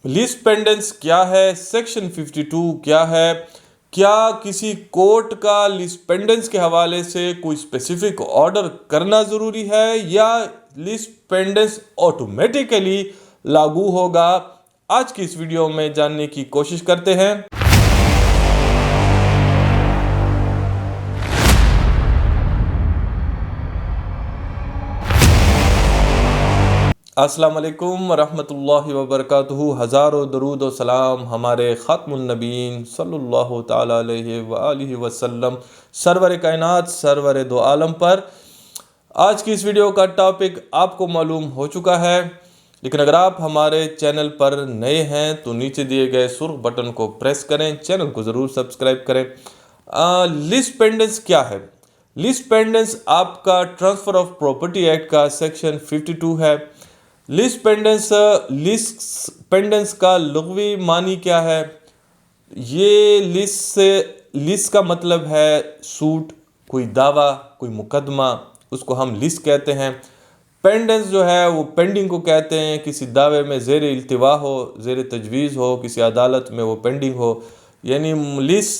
Lease pendens क्या है, section 52 क्या है, क्या किसी कोर्ट का लीज पेंडेंस के हवाले से कोई स्पेसिफिक ऑर्डर करना ज़रूरी है या लीज पेंडेंस ऑटोमेटिकली लागू होगा, आज की इस वीडियो में जानने की कोशिश करते हैं। अस्सलाम वालेकुम वरहमतुल्लाहि वबरकातुहू। हज़ारों दरूद व सलाम हमारे ख़ातमुन नबीन सल्लल्लाहु ताला अलैहि व आलिहि वसल्लम सरवर कायनात सरवर दो आलम पर। आज की इस वीडियो का टॉपिक आपको मालूम हो चुका है, लेकिन अगर आप हमारे चैनल पर नए हैं तो नीचे दिए गए सुर्ख बटन को प्रेस करें, चैनल को ज़रूर सब्सक्राइब करें। लीज पेंडेंस क्या है? लीज पेंडेंस आपका ट्रांसफ़र ऑफ प्रॉपर्टी एक्ट का सेक्शन 52 है। लीज पेंडेंस का लुग़वी मानी क्या है? ये लीज का मतलब है सूट, कोई दावा, कोई मुकदमा, उसको हम लीज कहते हैं। पेंडेंस जो है वो पेंडिंग को कहते हैं, किसी दावे में ज़ेर इल्तिवा हो, ज़ेर तजवीज़ हो, किसी अदालत में वो पेंडिंग हो, यानी लीज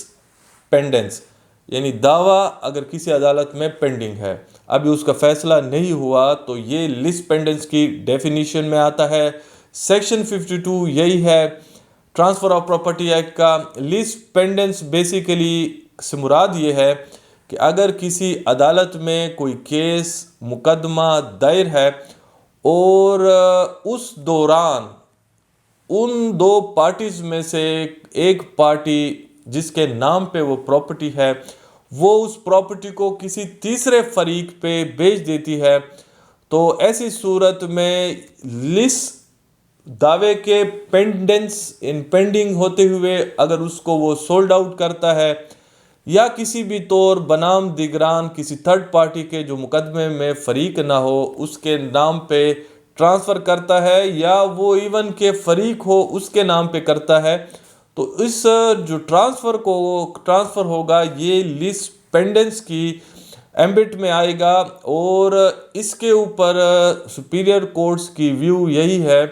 पेंडेंस यानी दावा अगर किसी अदालत में पेंडिंग है, अभी उसका फैसला नहीं हुआ, तो ये लीज पेंडेंस की डेफिनीशन में आता है। सेक्शन 52 यही है ट्रांसफ़र ऑफ प्रॉपर्टी एक्ट का। लीज पेंडेंस बेसिकली से मुराद ये है कि अगर किसी अदालत में कोई केस मुकदमा दायर है और उस दौरान उन दो पार्टीज़ में से एक पार्टी जिसके नाम पे वो प्रॉपर्टी है वो उस प्रॉपर्टी को किसी तीसरे फरीक पे बेच देती है, तो ऐसी सूरत में लीज दावे के पेंडिंग होते हुए अगर उसको वो सोल्ड आउट करता है या किसी भी तौर बनाम दिगरान किसी थर्ड पार्टी के जो मुकदमे में फरीक ना हो उसके नाम पे ट्रांसफ़र करता है या वो इवन के फरीक हो उसके नाम पे करता है, तो इस जो ट्रांसफ़र होगा ये लीज पेंडेंस की एम्बिट में आएगा। और इसके ऊपर सुपीरियर कोर्ट्स की व्यू यही है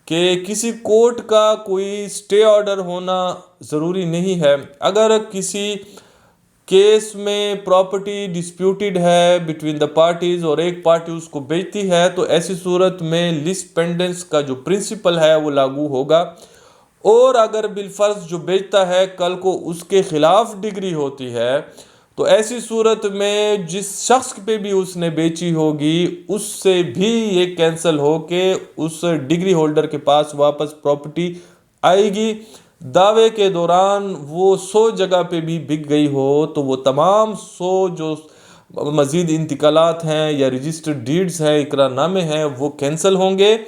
कि किसी कोर्ट का कोई स्टे ऑर्डर होना ज़रूरी नहीं है। अगर किसी केस में प्रॉपर्टी डिस्प्यूटेड है बिटवीन द पार्टीज़ और एक पार्टी उसको बेचती है, तो ऐसी सूरत में लीज पेंडेंस का जो प्रिंसिपल है वो लागू होगा। और अगर बिलफर्ज जो बेचता है कल को उसके खिलाफ डिग्री होती है, तो ऐसी सूरत में जिस शख्स पे भी उसने बेची होगी उससे भी ये कैंसिल हो के उस डिग्री होल्डर के पास वापस प्रॉपर्टी आएगी। दावे के दौरान वो 100 जगह पे भी बिक गई हो तो वो तमाम 100 जो मज़ीद इंतकालात हैं या रजिस्टर्ड डीड्स हैं, इकरारनामे हैं, वो कैंसिल होंगे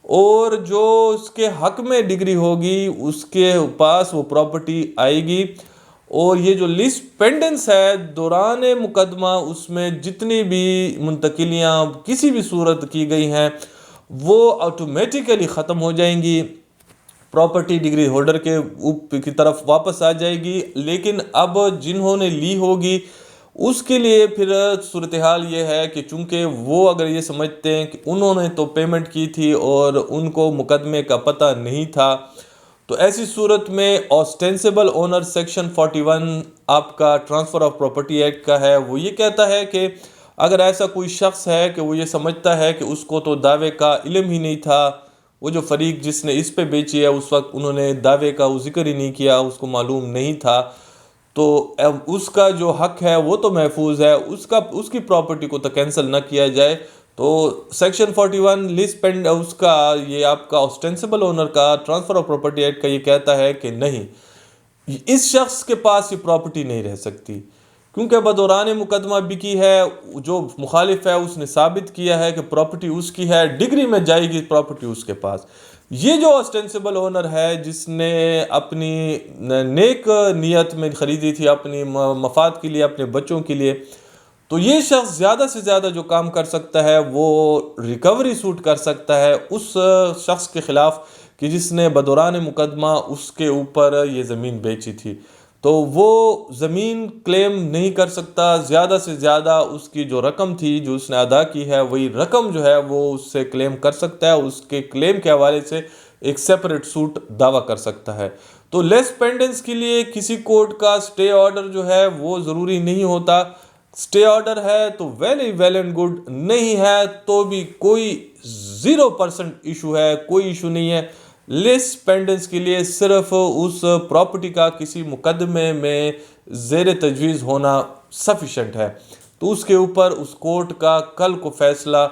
और जो उसके हक में डिग्री होगी उसके पास वो प्रॉपर्टी आएगी। और ये जो लीज पेंडेंस है दौरान मुकदमा उसमें जितनी भी मुंतकिलियाँ किसी भी सूरत की गई हैं वो ऑटोमेटिकली ख़त्म हो जाएंगी, प्रॉपर्टी डिग्री होल्डर की तरफ वापस आ जाएगी। लेकिन अब जिन्होंने ली होगी उसके लिए फिर सूरत हाल ये है कि चूँकि वो अगर ये समझते हैं कि उन्होंने तो पेमेंट की थी और उनको मुकदमे का पता नहीं था, तो ऐसी सूरत में ऑस्टेंसिबल ओनर सेक्शन 41 आपका ट्रांसफ़र ऑफ प्रॉपर्टी एक्ट का है, वो ये कहता है कि अगर ऐसा कोई शख्स है कि वो ये समझता है कि उसको तो दावे का इल्म ही नहीं था, वो जो फरीक जिसने इस पे बेची है उस वक्त उन्होंने दावे का वो जिक्र ही नहीं किया, उसको मालूम नहीं था, तो उसका जो हक है वो तो महफूज है, उसकी प्रॉपर्टी को तो कैंसिल ना किया जाए। तो सेक्शन 41 लीज पेंड उसका ये आपका ऑस्टेंसिबल ओनर का ट्रांसफ़र ऑफ प्रॉपर्टी एक्ट का ये कहता है कि नहीं, इस शख्स के पास ये प्रॉपर्टी नहीं रह सकती क्योंकि बदौरान मुकदमा बिकी है, जो मुखालिफ है उसने साबित किया है कि प्रॉपर्टी उसकी है, डिग्री में जाएगी प्रॉपर्टी उसके पास। ये जो ऑस्टेंसिबल ओनर है जिसने अपनी नेक नियत में ख़रीदी थी अपनी मफाद के लिए, अपने बच्चों के लिए, तो ये शख्स ज़्यादा से ज़्यादा जो काम कर सकता है वो रिकवरी सूट कर सकता है उस शख्स के ख़िलाफ़ कि जिसने बदौरान मुकदमा उसके ऊपर ये ज़मीन बेची थी, तो वो ज़मीन क्लेम नहीं कर सकता। ज़्यादा से ज़्यादा उसकी जो रकम थी जो उसने अदा की है वही रकम जो है वो उससे क्लेम कर सकता है। उसके क्लेम के हवाले से एक सेपरेट सूट दावा कर सकता है। तो लेस पेंडेंस के लिए किसी कोर्ट का स्टे ऑर्डर जो है वो ज़रूरी नहीं होता। स्टे ऑर्डर है तो वेल एंड गुड, नहीं है तो भी कोई 0% इशू है, कोई इशू नहीं है। लेस पेंडेंस के लिए सिर्फ उस प्रॉपर्टी का किसी मुकदमे में ज़ेर तजवीज़ होना सफिशेंट है। तो उसके ऊपर उस कोर्ट का कल को फैसला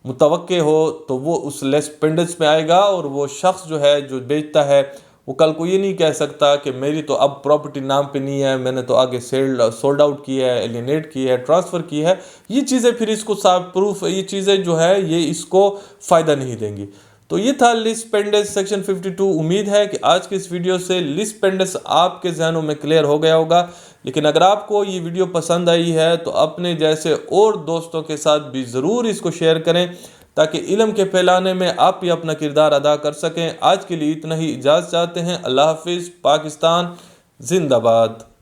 मुतवक्के हो तो वो उस लेस पेंडेंस में आएगा, और वो शख्स जो है जो बेचता है वो कल को ये नहीं कह सकता कि मेरी तो अब प्रॉपर्टी नाम पे नहीं है, मैंने तो आगे सोल्ड आउट की है, एलिनेट की है, ट्रांसफ़र की है। ये चीज़ें फिर इसको साफ प्रूफ, ये चीज़ें जो है ये इसको फ़ायदा नहीं देंगी। तो ये था लीज पेंडेंस सेक्शन 52। उम्मीद है कि आज की इस वीडियो से लीज पेंडेंस आपके जहनों में क्लियर हो गया होगा। लेकिन अगर आपको ये वीडियो पसंद आई है तो अपने जैसे और दोस्तों के साथ भी ज़रूर इसको शेयर करें, ताकि इल्म के फैलाने में आप भी अपना किरदार अदा कर सकें। आज के लिए इतना ही, इजाज़त चाहते हैं। अल्लाह हाफिज़। पाकिस्तान जिंदाबाद।